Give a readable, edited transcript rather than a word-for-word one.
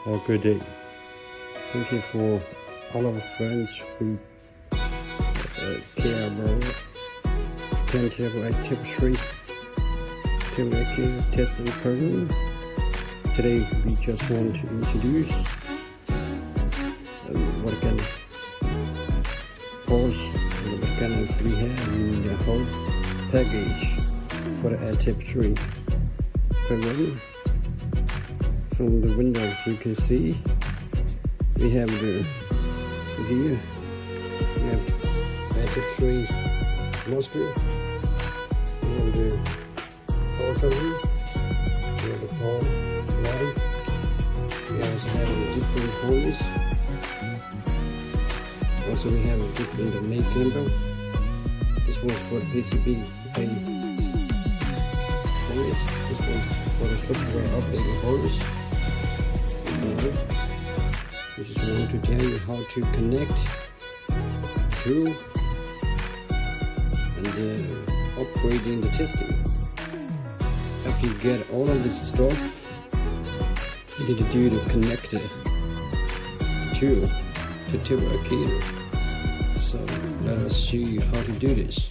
or good day. Thank you for all our friends who care about turntable activity testing program. Today we just want to introduce what kind of parts and what kind of we have in the whole package for the air temperature program. From the windows you can see we have the here we have the air temperature monster, we have the power charger, we have the power light, we also have the different holes, also we have a different make clamper. This one's for the PCB holes, this one for the software updating holes. I just want to tell you how to connect to and upgrading the testing. After you get all of this stuff, you need to do the connector to the Turbocharger. So let us show you how to do this.